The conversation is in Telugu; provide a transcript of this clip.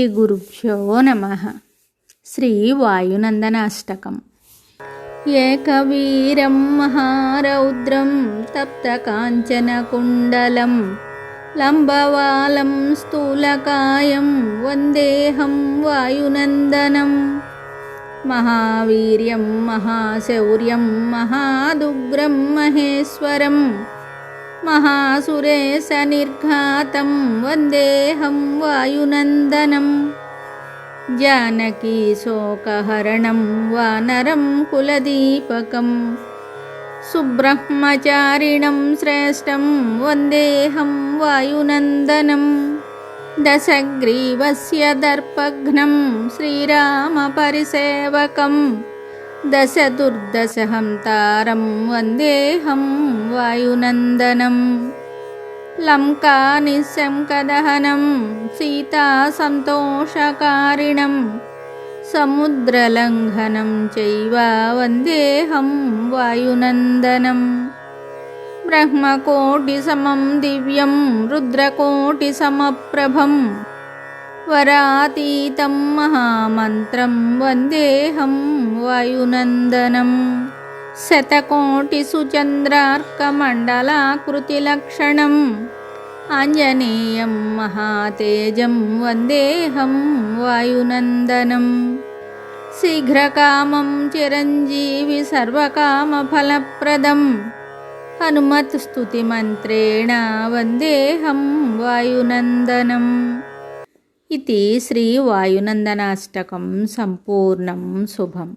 గురుభ్యో నమః. శ్రీ వాయునందనాష్టకం. ఏకవీరం మహారౌద్రం తప్తకాంచనకుండలం లంబవాలం స్థూలకాయం వందేహం వాయునందనం. మహావీర్యం మహాశౌర్యం మహాదుగ్రం మహేశ్వరం మహాసురేశనిర్ఘాతం వందేహం వాయునందనం. జానకీ శోకహరణం వానరం కులదీపకం సుబ్రహ్మచారిణం శ్రేష్టం వందేహం వాయునందనం. దశగ్రీవస్య దర్పఘ్నం శ్రీరామపరిసేవకం దశదుర్దశహంతారం వందేహం వాయునందనం. లంకానిశంకదహనం సీతాసంతోషకారిణం సముద్రలంఘనం చైవ వందేహం వాయునందనం. బ్రహ్మకోటిసమం దివ్యం రుద్రకోటిసమప్రభం వరాతీతం మహామంత్రం వందేహం వాయునందనం. శతకోటిసుచంద్రార్కమండలాకృతిలక్షణం ఆంజనేయం మహాతేజం వందేహం వాయునందనం. శీఘ్రకామం చిరంజీవి సర్వకామఫలప్రదం హనుమత్స్తుతిమంత్రేణ వందేహం వాయునందనం. इति श्री वायुनंदनाष्टकं संपूर्णं शुभम्.